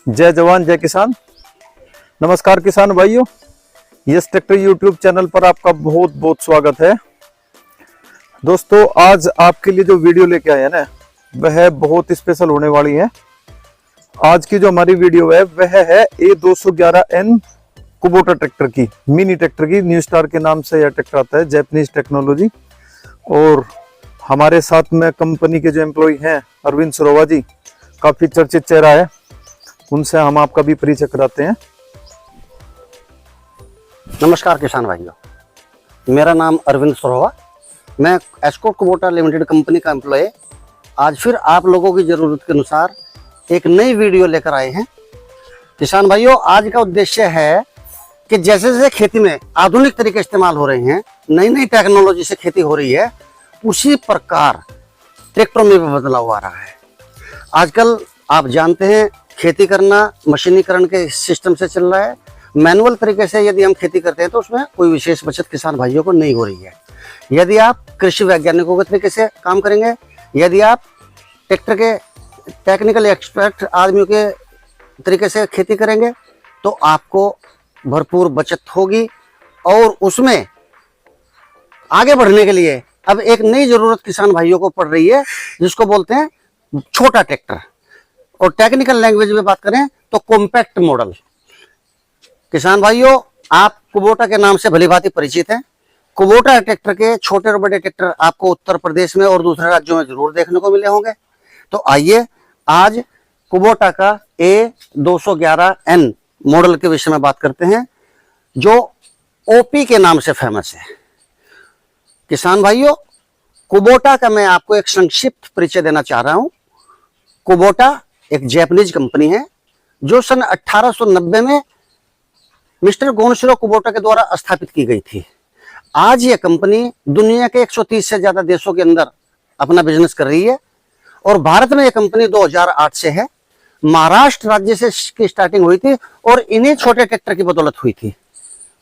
जय जवान जय किसान। नमस्कार किसान भाइयों, यस ट्रैक्टर यूट्यूब चैनल पर आपका बहुत बहुत स्वागत है। दोस्तों, आज आपके लिए जो वीडियो लेके आए हैं ना, वह बहुत स्पेशल होने वाली है। आज की जो हमारी वीडियो है वह है A211N कुबोटा ट्रैक्टर की, मिनी ट्रैक्टर की। न्यू स्टार के नाम से यह ट्रैक्टर आता है, जापानीज टेक्नोलॉजी। और हमारे साथ में कंपनी के जो एम्प्लॉय हैं अरविंद सरोवा जी, काफी चर्चित चेहरा है, उनसे हम आपका भी परिचय कराते हैं। नमस्कार किसान भाइयों, मेरा नाम अरविंद सरोवा, मैं एस्कॉर्ट कुबोटा लिमिटेड कंपनी का एम्प्लॉय आज फिर आप लोगों की ज़रूरत के अनुसार एक नई वीडियो लेकर आए हैं। किसान भाइयों, आज का उद्देश्य है कि जैसे जैसे खेती में आधुनिक तरीके इस्तेमाल हो रहे हैं, नई नई टेक्नोलॉजी से खेती हो रही है, उसी प्रकार ट्रैक्टरों में भी बदलाव आ रहा है। आजकल आप जानते हैं खेती करना मशीनीकरण के सिस्टम से चल रहा है। मैनुअल तरीके से यदि हम खेती करते हैं तो उसमें कोई विशेष बचत किसान भाइयों को नहीं हो रही है। यदि आप कृषि वैज्ञानिकों के तरीके से काम करेंगे, यदि आप ट्रैक्टर के टेक्निकल एक्सपर्ट आदमियों के तरीके से खेती करेंगे तो आपको भरपूर बचत होगी। और उसमें आगे बढ़ने के लिए अब एक नई जरूरत किसान भाइयों को पड़ रही है, जिसको बोलते हैं छोटा ट्रैक्टर, और टेक्निकल लैंग्वेज में बात करें तो कॉम्पैक्ट मॉडल। किसान भाइयों, आप कुबोटा के नाम से भलीभांति परिचित हैं। कुबोटा ट्रैक्टर के छोटे और बड़े ट्रैक्टर आपको उत्तर प्रदेश में और दूसरे राज्यों में जरूर देखने को मिले होंगे। तो आइए आज कुबोटा का A211N मॉडल के विषय में बात करते हैं, जो ओपी के नाम से फेमस है। किसान भाइयों, कुबोटा का मैं आपको एक संक्षिप्त परिचय देना चाह रहा हूं। कुबोटा एक जापानीज कंपनी है जो सन 1890 में मिस्टर गोनशिरो कुबोटा के द्वारा स्थापित की गई थी। आज ये कंपनी दुनिया के 130 से ज्यादा देशों के अंदर अपना बिजनेस कर रही है, और भारत में ये कंपनी 2008 से है। महाराष्ट्र राज्य से इसकी स्टार्टिंग हुई थी और इन्हीं छोटे ट्रैक्टर की बदौलत हुई थी,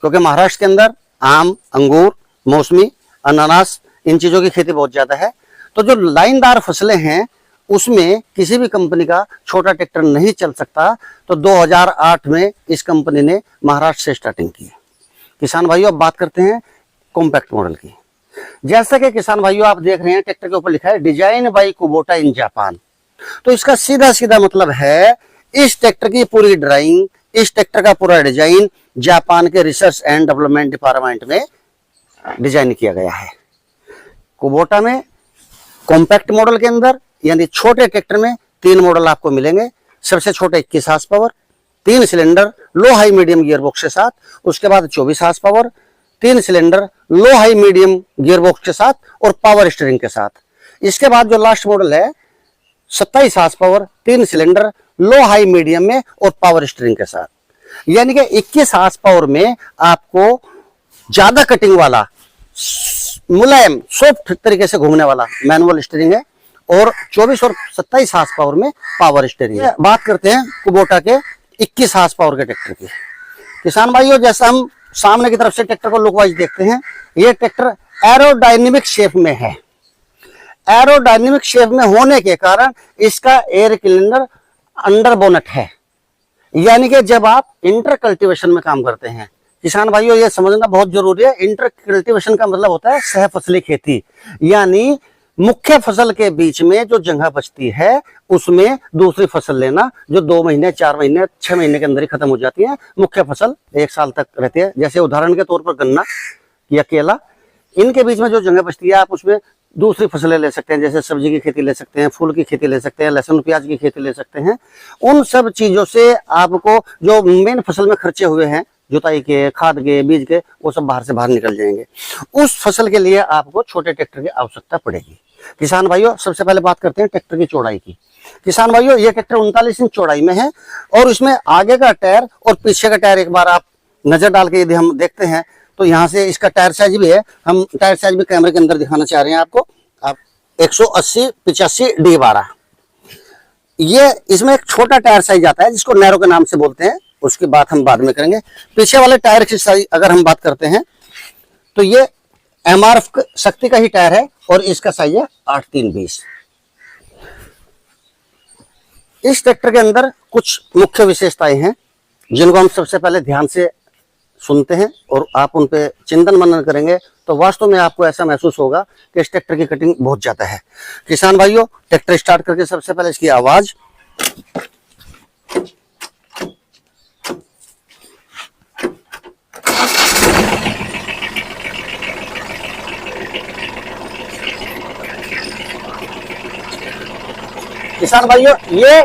क्योंकि महाराष्ट्र के अंदर आम, अंगूर, मौसमी, अनानास, इन चीजों की खेती बहुत ज्यादा है। तो जो लाइनदार फसलें हैं उसमें किसी भी कंपनी का छोटा ट्रैक्टर नहीं चल सकता। तो 2008 में इस कंपनी ने महाराष्ट्र से स्टार्टिंग की। किसान भाइयों, अब बात करते हैं कॉम्पैक्ट मॉडल की। जैसा कि किसान भाइयों आप देख रहे हैं, ट्रैक्टर के ऊपर लिखा है design by Kubota in Japan. तो इसका सीधा सीधा मतलब है इस ट्रैक्टर की पूरी ड्राइंग, इस ट्रैक्टर का पूरा डिजाइन जापान के रिसर्च एंड डेवलपमेंट डिपार्टमेंट में डिजाइन किया गया है। कुबोटा में कॉम्पैक्ट मॉडल के अंदर यानी छोटे ट्रैक्टर में 3 मॉडल आपको मिलेंगे। सबसे छोटे 21 हार्स पावर, 3 सिलेंडर लो हाई मीडियम गियरबॉक्स के साथ। उसके बाद 24 हार्स पावर, 3 सिलेंडर लो हाई मीडियम गियरबॉक्स के साथ और पावर स्टीयरिंग के साथ। इसके बाद जो लास्ट मॉडल है 27 हार्स पावर, 3 सिलेंडर लो हाई मीडियम में और पावर स्टीयरिंग के साथ। यानी कि 21 हार्स पावर में आपको ज्यादा कटिंग वाला, मुलायम, सॉफ्ट तरीके से घूमने वाला मैनुअल स्टीयरिंग है, और 24 और 27 हार्स पावर में पावर स्टीयरिंग है। बात करते हैं कुबोटा के 21 हार्स पावर के ट्रैक्टर की। किसान भाइयों, जैसा हम सामने की तरफ से ट्रैक्टर को लुक वाइज देखते हैं, ये ट्रैक्टर एरोडायनेमिक शेप में है। एरोडायनेमिक शेप में होने के कारण इसका एयर सिलेंडर अंडर बोनट है। यानी कि जब आप इंटर कल्टीवेशन में काम करते हैं, किसान भाइयों ये समझना बहुत जरूरी है। इंटर कल्टीवेशन का मतलब होता है सह फसली खेती, यानी मुख्य फसल के बीच में जो जगह बचती है उसमें दूसरी फसल लेना, जो 2 महीने, 4 महीने, 6 महीने के अंदर ही खत्म हो जाती है। मुख्य फसल 1 साल तक रहती है। जैसे उदाहरण के तौर पर गन्ना या केला, इनके बीच में जो जगह बचती है आप उसमें दूसरी फसलें ले सकते हैं। जैसे सब्जी की खेती ले सकते हैं, फूल की खेती ले सकते हैं, लहसुन प्याज की खेती ले सकते हैं। उन सब चीजों से आपको जो मेन फसल में खर्चे हुए हैं, जुताई के, खाद के, बीज के, वो सब बाहर से बाहर निकल जाएंगे। उस फसल के लिए आपको छोटे ट्रैक्टर की आवश्यकता पड़ेगी। किसान भाइयों, सबसे पहले बात करते हैं ट्रैक्टर की चौड़ाई की। किसान भाइयों, ये ट्रैक्टर 39 इंच चौड़ाई में है, और इसमें आगे का टायर और पीछे का टायर एक बार आप नजर डाल के यदि हम देखते हैं तो यहाँ से इसका टायर साइज भी है। हम टायर साइज भी कैमरे के अंदर दिखाना चाह रहे हैं आपको। आप 180/85D12, ये इसमें एक छोटा टायर साइज आता है जिसको नैरो के नाम से बोलते हैं, उसकी बात हम बाद में करेंगे। पीछे वाले टायर की साइज अगर हम बात करते हैं तो ये MRF शक्ति का ही टायर है, और इसका साइज है 8-3-20। इस ट्रैक्टर के अंदर कुछ मुख्य विशेषताएं हैं जिनको हम सबसे पहले ध्यान से सुनते हैं और आप उन पे चिंतन मनन करेंगे तो वास्तव में आपको ऐसा महसूस होगा कि इस ट्रैक्टर की कटिंग बहुत ज्यादा है। किसान भाइयों, ट्रैक्टर स्टार्ट करके सबसे पहले इसकी आवाज, किसान भाइयों ये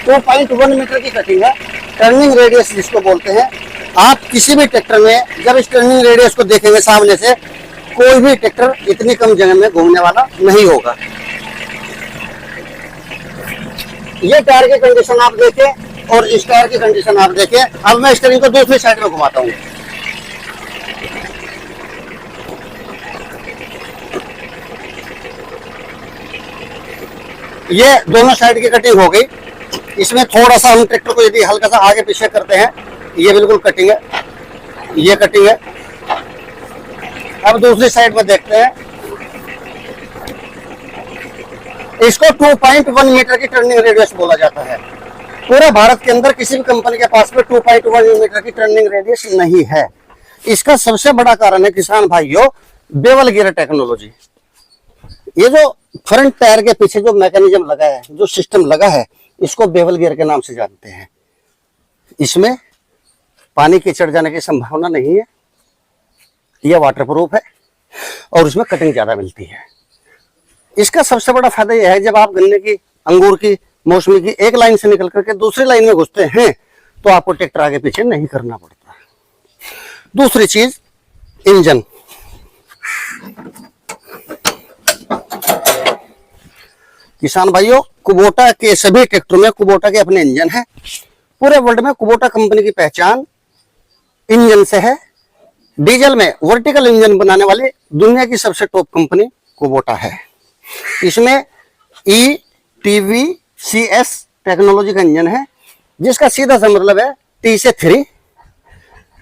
2.1 मीटर की कटिंग है, टर्निंग रेडियस जिसको बोलते हैं। आप किसी भी ट्रैक्टर में जब इस टर्निंग रेडियस को देखेंगे सामने से, कोई भी ट्रैक्टर इतनी कम जगह में घूमने वाला नहीं होगा। ये टायर की कंडीशन आप देखें और इस टायर की कंडीशन आप देखें। अब मैं स्टीयरिंग को दूसरी साइड में घुमाता हूँ। ये दोनों साइड की कटिंग हो गई। इसमें थोड़ा सा हम ट्रैक्टर को यदि हल्का सा आगे पीछे करते हैं, ये बिल्कुल कटिंग है, ये कटिंग है। अब दूसरी साइड में देखते हैं। इसको 2.1 मीटर की टर्निंग रेडियस बोला जाता है। पूरे भारत के अंदर किसी भी कंपनी के पास में 2.1 मीटर की टर्निंग रेडियस नहीं है। इसका सबसे बड़ा कारण है किसान भाइयों, बेवल गियर टेक्नोलॉजी। ये जो फ्रंट टायर के पीछे जो मैकेनिज्म लगा है, जो सिस्टम लगा है, इसको बेवल गियर के नाम से जानते हैं। इसमें पानी के चढ़ जाने की संभावना नहीं है, यह वाटरप्रूफ है और उसमें कटिंग ज्यादा मिलती है। इसका सबसे बड़ा फायदा यह है, जब आप गन्ने की, अंगूर की, मौसमी की एक लाइन से निकल करके दूसरी लाइन में घुसते हैं तो आपको ट्रैक्टर आगे पीछे नहीं करना पड़ता। दूसरी चीज, इंजन। किसान भाइयों, कुबोटा के सभी ट्रैक्टरों में कुबोटा के अपने इंजन हैं। पूरे वर्ल्ड में कुबोटा कंपनी की पहचान इंजन से है। डीजल में वर्टिकल इंजन बनाने वाली दुनिया की सबसे टॉप कंपनी कुबोटा है। इसमें ETVCS टेक्नोलॉजी का इंजन है, जिसका सीधा सा मतलब है T से 3,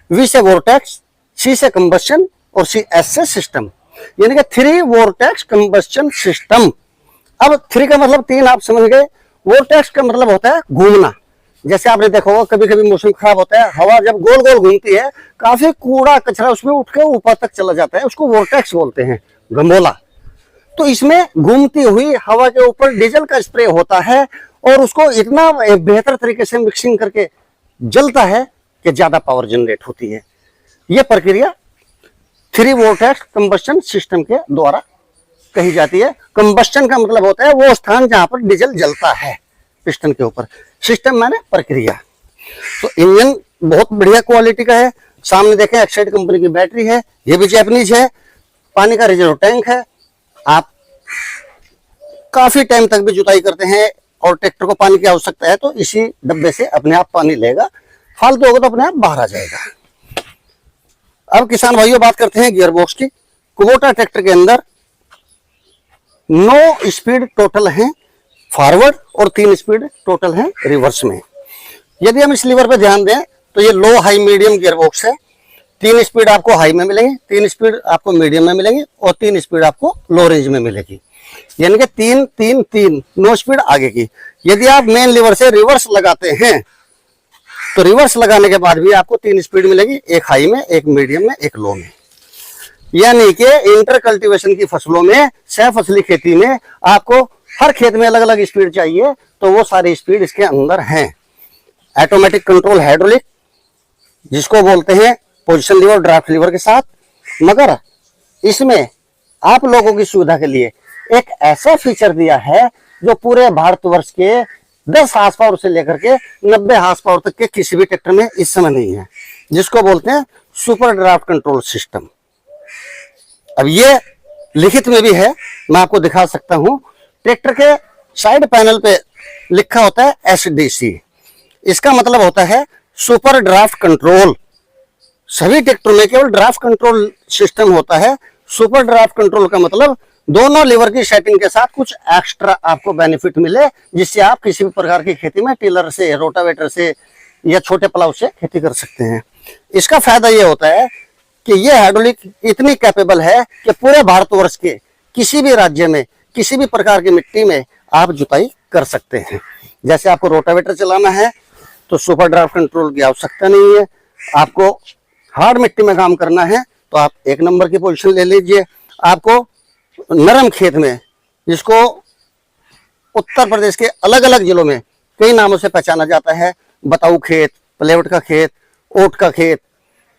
V से वोर्टेक्स, C से कंबस्शन और CS से सिस्टम, यानी कि 3 वोर्टेक्स कंबस्शन सिस्टम। अब 3 का मतलब 3 आप समझ गए। वोर्टेक्स का मतलब होता है घूमना। जैसे आपने देखा होगा कभी कभी मौसम खराब होता है, हवा जब गोल गोल घूमती है, काफी कूड़ा कचरा उसमें उठ के ऊपर तक चला जाता है, उसको वोर्टेक्स बोलते हैं, गंभोला। तो इसमें घूमती हुई हवा के ऊपर डीजल का स्प्रे होता है और उसको इतना बेहतर तरीके से मिक्सिंग करके जलता है कि ज्यादा पावर जनरेट होती है। यह प्रक्रिया 3 वोर्टेक्स कंबस्शन सिस्टम के द्वारा कही जाती है। कंबस्शन का मतलब होता है वो स्थान जहां पर डीजल जलता है पिस्टन के ऊपर। सिस्टम माने प्रक्रिया। तो इंजन बहुत बढ़िया क्वालिटी का है। सामने देखें एक्साइड कंपनी की बैटरी है, ये भी जैपनीज है। पानी का रिजर्व टैंक है। आप काफी टाइम तक भी जुताई करते हैं और ट्रैक्टर को पानी की आवश्यकता है तो इसी डब्बे से अपने आप पानी लेगा, फालतू होगा तो अपने आप बाहर आ जाएगा। अब किसान भाइयों बात करते हैं गियर बॉक्स की। कुबोटा ट्रैक्टर के अंदर 9 स्पीड टोटल हैं फॉरवर्ड और 3 स्पीड टोटल हैं रिवर्स में। यदि हम इस लीवर पे ध्यान दें तो ये लो हाई मीडियम गियर बॉक्स है। 3 स्पीड आपको हाई में मिलेंगे, 3 स्पीड आपको मीडियम में मिलेंगी और 3 स्पीड आपको लो रेंज में मिलेगी, यानी कि 3 3 3 9 स्पीड आगे की। यदि आप मेन लीवर से रिवर्स लगाते हैं तो रिवर्स लगाने के बाद भी आपको 3 स्पीड मिलेगी, एक हाई में, एक मीडियम में, एक लो में। यानी कि इंटर कल्टीवेशन की फसलों में, सह फसली खेती में आपको हर खेत में अलग अलग स्पीड चाहिए तो वो सारी स्पीड इसके अंदर हैं। ऑटोमेटिक कंट्रोल हाइड्रोलिक जिसको बोलते हैं पोजीशन लीवर, ड्राफ्ट लीवर के साथ। मगर इसमें आप लोगों की सुविधा के लिए एक ऐसा फीचर दिया है जो पूरे भारतवर्ष के 10 हार्स पावर से लेकर के 90 हार्स पावर तक के किसी भी ट्रैक्टर में इस समय नहीं है, जिसको बोलते हैं सुपर ड्राफ्ट कंट्रोल सिस्टम। अब ये लिखित में भी है, मैं आपको दिखा सकता हूं। ट्रैक्टर के साइड पैनल पे लिखा होता है SDC। इसका मतलब होता है सुपर ड्राफ्ट कंट्रोल। सभी ट्रैक्टर में केवल ड्राफ्ट कंट्रोल सिस्टम होता है। सुपर ड्राफ्ट कंट्रोल का मतलब दोनों लीवर की सेटिंग के साथ कुछ एक्स्ट्रा आपको बेनिफिट मिले, जिससे आप किसी भी प्रकार की खेती में टिलर से, रोटावेटर से या छोटे प्लाव से खेती कर सकते हैं। इसका फायदा यह होता है कि यह हाइड्रोलिक इतनी कैपेबल है कि पूरे भारतवर्ष के किसी भी राज्य में, किसी भी प्रकार की मिट्टी में आप जुताई कर सकते हैं। जैसे आपको रोटावेटर चलाना है तो सुपर ड्राइव कंट्रोल की आवश्यकता नहीं है। आपको हार्ड मिट्टी में काम करना है तो आप 1 नंबर की पोजीशन ले लीजिए। आपको नरम खेत में, जिसको उत्तर प्रदेश के अलग अलग जिलों में कई नामों से पहचाना जाता है, बताऊ खेत, प्लेवट का खेत, ओट का खेत,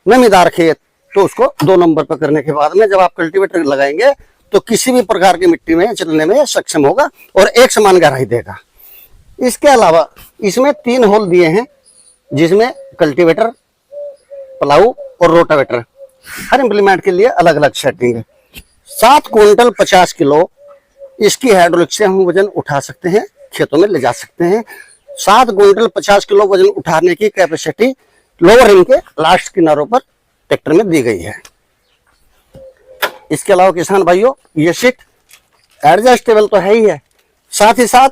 नमीदार खेत, तो उसको 2 नंबर पर करने के बाद में जब आप कल्टीवेटर लगाएंगे तो किसी भी प्रकार की मिट्टी में चलने में सक्षम होगा और एक समान गहराई देगा। इसके अलावा इसमें 3 होल दिए हैं, जिसमें कल्टीवेटर, प्लाऊ और रोटावेटर, हर इंप्लीमेंट के लिए अलग अलग सेटिंग है। 7 क्विंटल 50 किलो इसकी हाइड्रोलिक से हम वजन उठा सकते हैं, खेतों में ले जा सकते हैं। 7 क्विंटल 50 किलो वजन उठाने की कैपेसिटी लोअर रिम के लास्ट किनारों पर ट्रैक्टर में दी गई है। इसके अलावा किसान भाइयों, ये सीट एडजस्टेबल तो है ही है, साथ ही साथ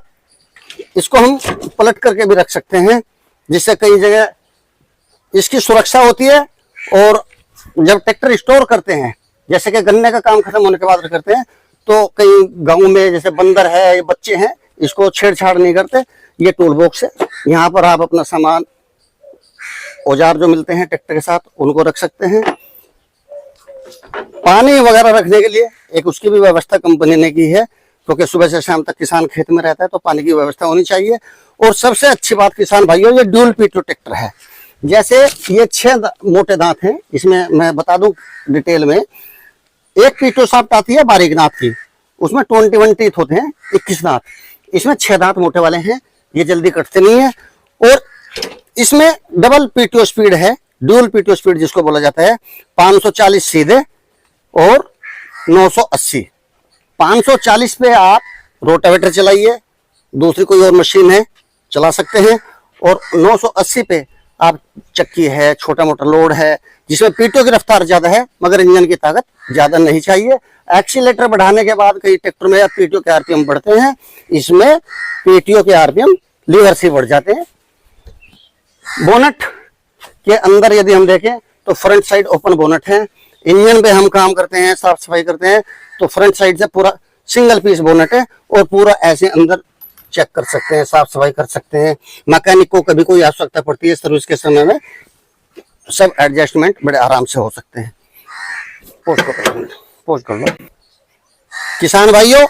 इसको हम पलट करके भी रख सकते हैं, जिससे कई जगह इसकी सुरक्षा होती है। और जब ट्रैक्टर स्टोर करते हैं, जैसे कि गन्ने का काम खत्म होने के बाद करते हैं, तो कई गांव में जैसे बंदर है या बच्चे हैं, इसको छेड़छाड़ नहीं करते। ये टूल बॉक्स है, यहाँ पर आप अपना सामान, औजार जो मिलते हैं ट्रैक्टर के साथ, उनको रख सकते हैं। पानी वगैरह रखने के लिए एक उसकी भी व्यवस्था कंपनी ने की है, क्योंकि सुबह से शाम तक किसान खेत में रहता है तो पानी की व्यवस्था होनी चाहिए। और सबसे अच्छी बात किसान भाइयों, ये ड्यूल पीटो ट्रैक्टर है। जैसे ये 6 मोटे दांत हैं, इसमें मैं बता दूं डिटेल में, एक पीटो साफ्ट आती है बारीक दांत की, उसमें 21 टीथ होते हैं, 21 दांत। इसमें 6 दांत मोटे वाले हैं, ये जल्दी कटते नहीं है। और इसमें डबल पीटीओ स्पीड है, ड्यूल पीटीओ स्पीड जिसको बोला जाता है, 540 सीधे और 980। 540 पे आप रोटावेटर चलाइए, दूसरी कोई और मशीन है चला सकते हैं, और 980 पे आप चक्की है, छोटा मोटा लोड है, जिसमें पीटीओ की रफ्तार ज्यादा है मगर इंजन की ताकत ज्यादा नहीं चाहिए। एक्सीलेटर बढ़ाने के बाद कई ट्रैक्टर में पीटीओ के आरपीएम बढ़ते हैं, इसमें पीटीओ के आरपीएम लीवर से बढ़ जाते हैं। बोनट के अंदर यदि हम देखें तो फ्रंट साइड ओपन बोनट है। इंजन पे हम काम करते हैं, साफ सफाई करते हैं, तो फ्रंट साइड से पूरा सिंगल पीस बोनट है और पूरा ऐसे अंदर चेक कर सकते हैं, साफ सफाई कर सकते हैं। मैकेनिक को कभी कोई आवश्यकता पड़ती है सर्विस के समय में, सब एडजस्टमेंट बड़े आराम से हो सकते हैं। पोस्ट कर लो। किसान भाइयों,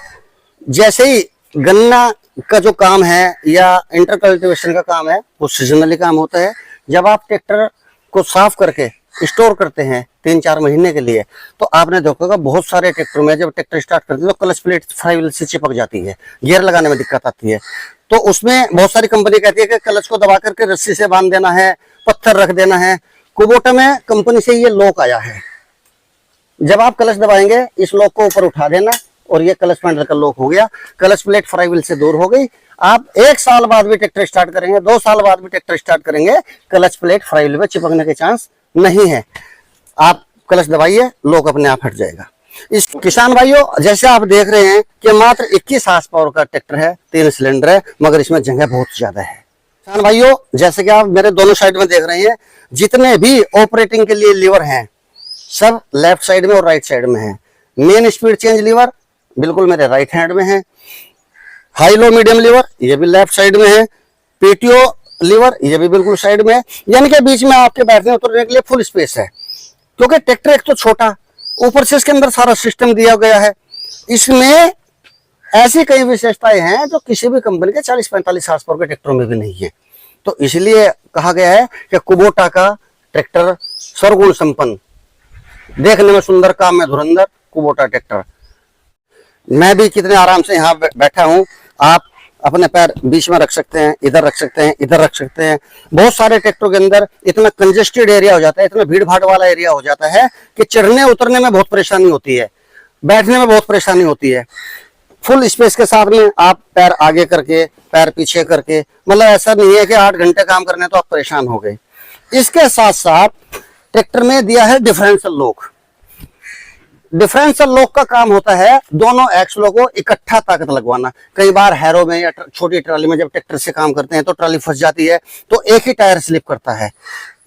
जैसे ही गन्ना का जो काम है या इंटर कल्टीवेशन का काम है, वो सीजनली काम होता है। जब आप ट्रैक्टर को साफ करके स्टोर करते हैं 3-4 महीने के लिए, तो आपने देखा होगा बहुत सारे ट्रैक्टर में जब ट्रैक्टर स्टार्ट करते हैं तो क्लच प्लेट फ्लाईव्हील से चिपक जाती है, गियर लगाने में दिक्कत आती है। तो उसमें बहुत सारी कंपनी कहती है कि क्लच को दबा करके रस्सी से बांध देना है, पत्थर रख देना है। कुबोटा में कंपनी से ये लॉक आया है, जब आप क्लच दबाएंगे इस लॉक को ऊपर उठा देना और ये क्लच पैडल का लॉक हो गया, क्लच प्लेट फ्लाईव्हील से दूर हो गई। आप 1 साल बाद भी ट्रैक्टर स्टार्ट करेंगे, 2 साल बाद भी ट्रैक्टर स्टार्ट करेंगे, क्लच प्लेट फ्लाईव्हील में चिपकने के चांस नहीं है। आप क्लच दबाइए, लॉक अपने आप हट जाएगा। इस किसान भाइयों, जैसे आप देख रहे हैं कि मात्र 21 हार्स पावर का ट्रैक्टर है, 3 सिलेंडर है, मगर इसमें जगह बहुत ज्यादा है। किसान भाइयों, जैसे कि आप मेरे दोनों साइड में देख रहे हैं, जितने भी ऑपरेटिंग के लिए लीवर हैं सब लेफ्ट साइड में और राइट साइड में है। मेन स्पीड चेंज लीवर बिल्कुल मेरे राइट हैंड में है। हाई लो मीडियम लीवर ये भी लेफ्ट साइड में है। पीटीओ लीवर ये भी बिल्कुल साइड में है, यानी कि बीच में आपके बैठने उतरने के लिए फुल स्पेस है। क्योंकि ट्रैक्टर एक तो छोटा, ऊपर से इसके अंदर सारा सिस्टम दिया गया है। इसमें ऐसी कई विशेषताएं हैं जो किसी भी कंपनी के 40-45 हार्स पावर के ट्रैक्टरों में भी नहीं है। तो इसलिए कहा गया है कि कुबोटा का ट्रैक्टर सर्वगुण संपन्न, देखने में सुंदर, काम में धुरंधर कुबोटा ट्रैक्टर। मैं भी कितने आराम से यहाँ बैठा हूँ, आप अपने पैर बीच में रख सकते हैं, इधर रख सकते हैं, इधर रख सकते हैं। बहुत सारे ट्रैक्टरों के अंदर इतना कंजेस्टेड एरिया हो जाता है, इतना भीड़ भाड़ वाला एरिया हो जाता है कि चढ़ने उतरने में बहुत परेशानी होती है, बैठने में बहुत परेशानी होती है। फुल स्पेस के साथ में आप पैर आगे करके, पैर पीछे करके, मतलब ऐसा नहीं है कि 8 घंटे काम करने तो आप परेशान हो गए। इसके साथ साथ ट्रैक्टर में दिया है डिफरेंशियल लॉक। डिफरेंशियल लॉक का काम होता है दोनों एक्सलों को इकट्ठा ताकत लगवाना। कई बार हैरो में या छोटी ट्राली में जब ट्रैक्टर से काम करते हैं तो ट्राली फंस जाती है, तो एक ही टायर स्लिप करता है।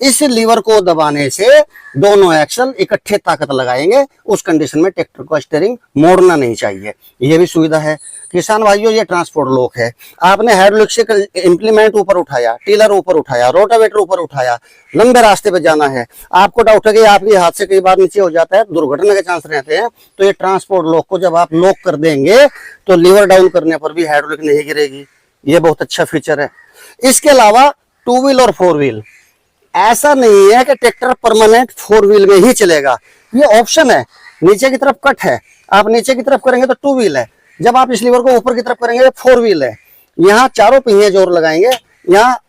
इस लीवर को दबाने से दोनों एक्सल इकट्ठे ताकत लगाएंगे। उस कंडीशन में ट्रैक्टर को स्टीयरिंग मोड़ना नहीं चाहिए, ये भी सुविधा है। किसान भाइयों, ये ट्रांसपोर्ट लॉक है। आपने हाइड्रोलिक इंप्लीमेंट ऊपर उठाया, टीलर ऊपर उठाया, रोटावेटर ऊपर उठाया, लंबे रास्ते पे जाना है, आपको डाउट है कि आपके हाथ से कई बार नीचे हो जाता है, दुर्घटना के चांस रहते हैं, तो ये ट्रांसपोर्ट लॉक को जब आप लॉक कर देंगे तो लीवर डाउन करने पर भी हाइड्रोलिक नहीं गिरेगी। ये बहुत अच्छा फीचर है। इसके अलावा 2 व्हील और 4 व्हील, ऐसा नहीं है कि ट्रैक्टर परमानेंट 4 व्हील में ही चलेगा, ये ऑप्शन है। नीचे की तरफ कट है, आप नीचे की तरफ करेंगे तो 2 व्हील है, जब आप इस लीवर को ऊपर की तरफ करेंगे 4 व्हील है। यहाँ चारों पहिए जोर लगाएंगे, यहाँ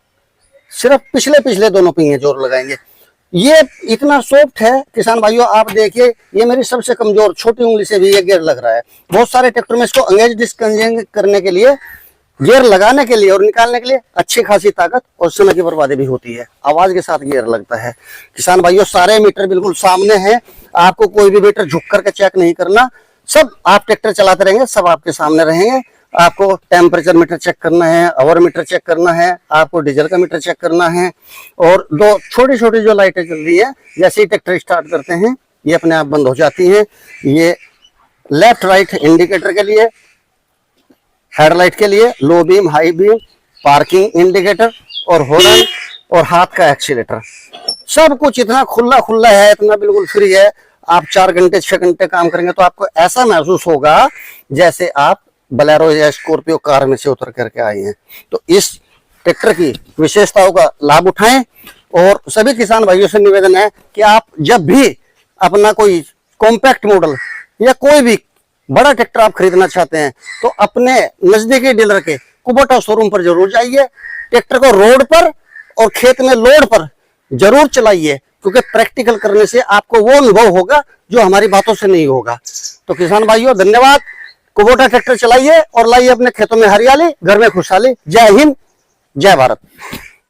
सिर्फ पिछले दोनों पहिए जोर लगाएंगे। ये इतना सॉफ्ट है किसान भाइयों, आप देखिए, ये मेरी सबसे कमजोर छोटी उंगली से भी ये गियर लग रहा है। बहुत सारे ट्रैक्टर में इसको अंगेज डिस्कंजेज करने के लिए, गियर लगाने के लिए और निकालने के लिए अच्छी खासी ताकत और समय की बर्बादी भी होती है, आवाज के साथ गियर लगता है। किसान भाइयों, सारे मीटर बिल्कुल सामने हैं, आपको कोई भी मीटर झुक करके चेक नहीं करना, सब आप ट्रैक्टर चलाते रहेंगे, सब आपके सामने रहेंगे। आपको टेम्परेचर मीटर चेक करना है, आवर मीटर चेक करना है, आपको डीजल का मीटर चेक करना है, और 2 छोटी छोटी जो लाइटें चल रही है, जैसे ही ट्रैक्टर स्टार्ट करते हैं ये अपने आप बंद हो जाती हैं। ये लेफ्ट राइट इंडिकेटर के लिए, हेडलाइट के लिए, low beam, high beam, parking indicator और हॉर्न और हाथ का एक्सीलेटर, सब कुछ इतना खुला खुला है, इतना बिल्कुल फ्री है। आप 4 घंटे 6 घंटे काम करेंगे तो आपको ऐसा महसूस होगा जैसे आप बोलेरो या स्कॉर्पियो कार में से उतर करके आए हैं। तो इस ट्रैक्टर की विशेषताओं का लाभ उठाएं। और सभी किसान भाइयों से निवेदन है कि आप जब भी अपना कोई कॉम्पैक्ट मॉडल या कोई भी बड़ा ट्रैक्टर आप खरीदना चाहते हैं तो अपने नजदीकी डीलर के कुबोटा शोरूम पर जरूर जाइए। ट्रैक्टर को रोड पर और खेत में लोड पर जरूर चलाइए, क्योंकि प्रैक्टिकल करने से आपको वो अनुभव होगा जो हमारी बातों से नहीं होगा। तो किसान भाइयों, धन्यवाद। कुबोटा ट्रैक्टर चलाइए और लाइए अपने खेतों में हरियाली, घर में खुशहाली। जय हिंद, जय भारत।